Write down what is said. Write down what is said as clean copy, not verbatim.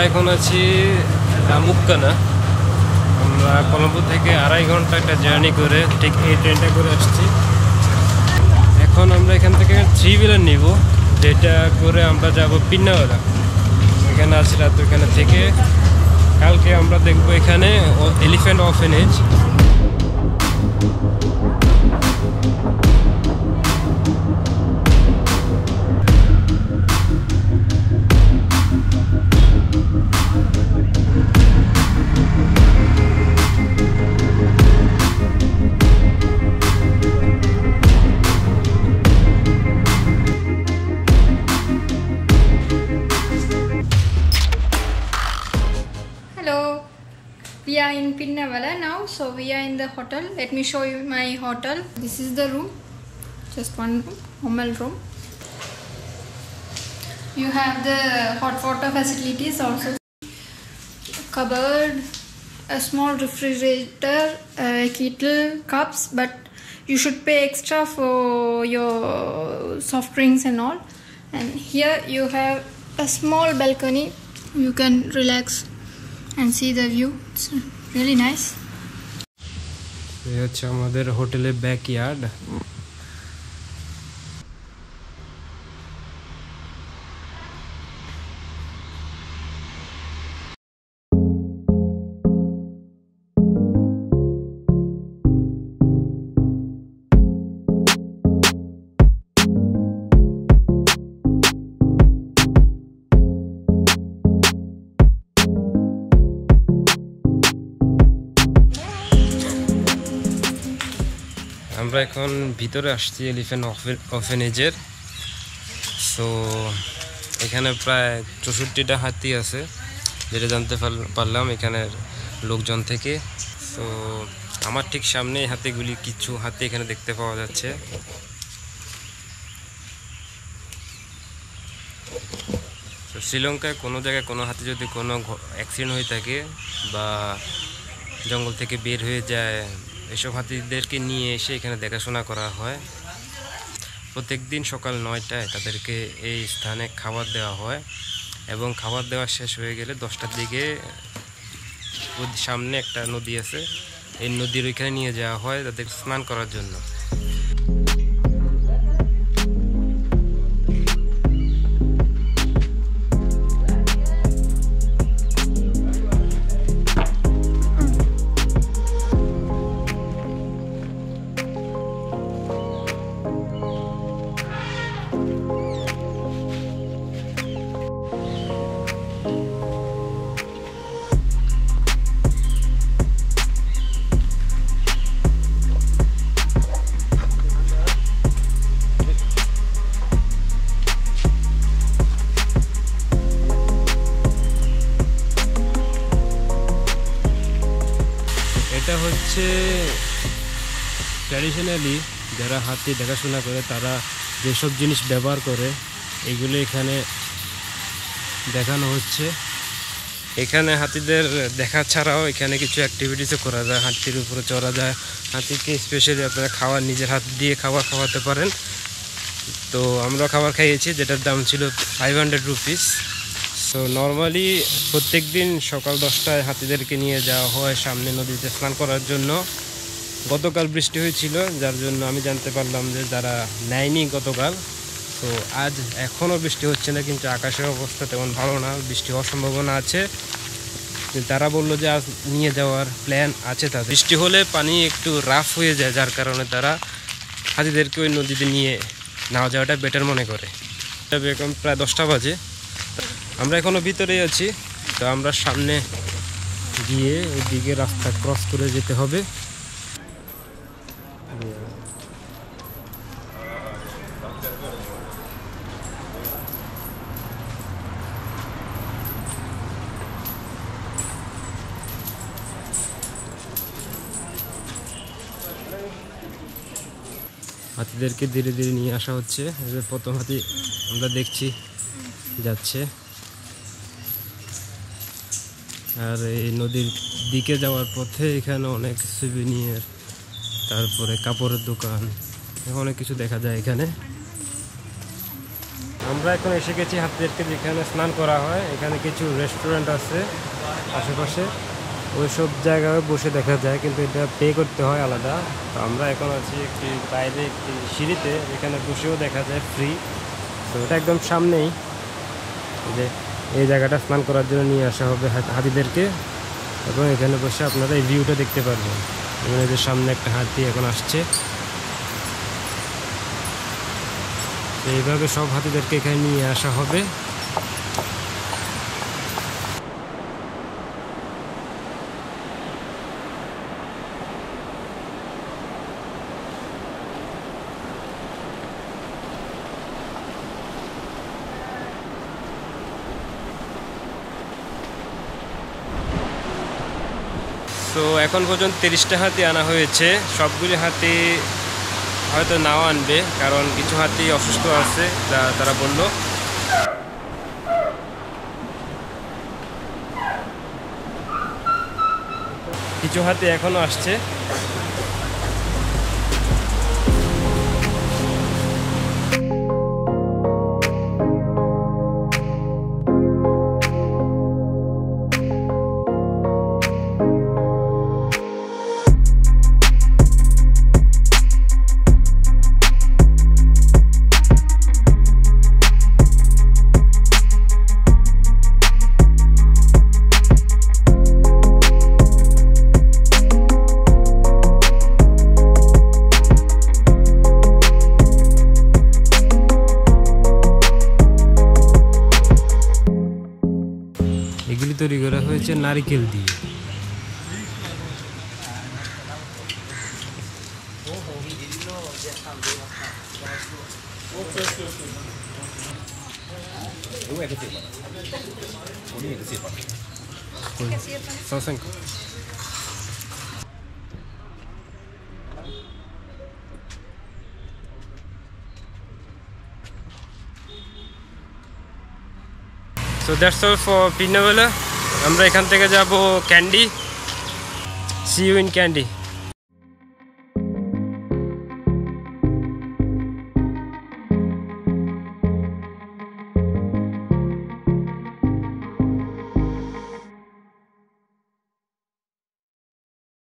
আমরা এখন আছি রামুক্কানা। আমরা কলম্বো থেকে 2.5 ঘন্টা একটা জার্নি করে ঠিক এই ট্রেনটা করে আসছি। এখন আমরা এখান থেকে 3 হুইলার নিব, যেটা করে আমরা যাব পিন্নাওয়ালা। এখানে আছি রাত, ওইখানে থেকে কালকে আমরা দেখব এখানে elephant orphanage. We are in Pinnawala now, so we are in the hotel. Let me show you my hotel. This is the room, just one room, normal room. You have the hot water facilities also, cupboard, a small refrigerator, kettle, cups, but you should pay extra for your soft drinks and all. And here you have a small balcony, you can relax and see the view. It's really nice. এই হচ্ছে আমাদের হোটেলের backyard. আমরা এখন ভিতরে আসছি elephant অরফেনেজের। So এখানে প্রায় 64টা হাতি আছে, যেটা জানতে পারলাম এখানের লোকজন থেকে। সো আমার ঠিক সামনে হাতিগুলি, কিছু হাতি এখানে দেখতে পাওয়া যাচ্ছে। তো শ্রীলঙ্কায় কোনো জায়গায় কোনো হাতি যদি কোনো অ্যাক্সিডেন্ট হয়ে থাকে বা জঙ্গল থেকে বের হয়ে যায়, এসব হাতিদেরকে নিয়ে এসে এখানে দেখাশোনা করা হয়। প্রত্যেক দিন সকাল 9টায় তাদেরকে এই স্থানে খাবার দেওয়া হয়, এবং খাবার দেওয়া শেষ হয়ে গেলে 10টার দিকে সামনে একটা নদী আছে, এই নদীর ওইখানে নিয়ে যাওয়া হয় তাদের স্নান করার জন্য। এটা হচ্ছে ট্র্যাডিশনালি যারা হাতি দেখাশোনা করে তারা যেসব জিনিস ব্যবহার করে এগুলো এখানে দেখানো হচ্ছে। এখানে হাতিদের দেখা ছাড়াও এখানে কিছু অ্যাক্টিভিটিসও করা যায়, হাতির উপরে চড়া যায়, হাতিকে স্পেশালি আপনারা খাবার নিজের হাত দিয়ে খাবার খাওয়াতে পারেন। তো আমরা খাবার খাইয়েছি, যেটার দাম ছিল 500 রুপিস। সো নর্মালি প্রত্যেক দিন সকাল 10টায় হাতিদেরকে নিয়ে যাওয়া হয় সামনে নদীতে স্নান করার জন্য। গতকাল বৃষ্টি হয়েছিল, যার জন্য আমি জানতে পারলাম যে যারা নেয়নি গতকাল, তো আজ এখনও বৃষ্টি হচ্ছে না, কিন্তু আকাশের অবস্থা তেমন ভালো না, বৃষ্টি হওয়ার সম্ভাবনা আছে। তারা বললো যে আজ নিয়ে যাওয়ার প্ল্যান আছে তাদের। বৃষ্টি হলে পানি একটু রাফ হয়ে যায়, যার কারণে তারা হাতিদেরকে ওই নদীতে নিয়ে নেওয়া যাওয়াটা বেটার মনে করে। এখন প্রায় 10টা বাজে, আমরা এখনও ভিতরেই আছি। তো আমরা সামনে গিয়ে ওইদিকে রাস্তা ক্রস করে যেতে হবে। হাতিদেরকে ধীরে ধীরে নিয়ে আসা হচ্ছে। প্রথম হাতি আমরা দেখছি যাচ্ছে, আর এই নদীর দিকে যাওয়ার পথে এখানে অনেক সুভিনিয়ার, তারপরে কাপড়ের দোকান, অনেক কিছু দেখা যায় এখানে। আমরা এখন এসে গেছি হাতিদেরকে যেখানে স্নান করা হয়। এখানে কিছু রেস্টুরেন্ট আছে আশেপাশে, ওই সব জায়গায় বসে দেখা যায়, কিন্তু এটা পে করতে হয় আলাদা। তো আমরা এখন আছি একটি বাইরে একটি সিঁড়িতে, এখানে বসেও দেখা যায় ফ্রি। তো এটা একদম সামনেই, যে এই জায়গাটা স্নান করার জন্য নিয়ে আসা হবে হাতিদেরকে, এবং এখানে বসে আপনারা এই ভিউটা দেখতে পারবেন। এখানে যে সামনে একটা হাতি এখন আসছে, এইভাবে সব হাতিদেরকে এখানে নিয়ে আসা হবে। তো এখন পর্যন্ত 30টা হাতি আনা হয়েছে। সবগুলি হাতি হয়তো নাও আনবে, কারণ কিছু হাতি অসুস্থ আছে যা তারা বলল। কিছু হাতি এখনো আসছে। এগুলি তৈরি করা হয়েছে নারকেল দিয়ে। So that's all for Pinnawala. আমরা এখান থেকে যাব candy. See you in Kandy.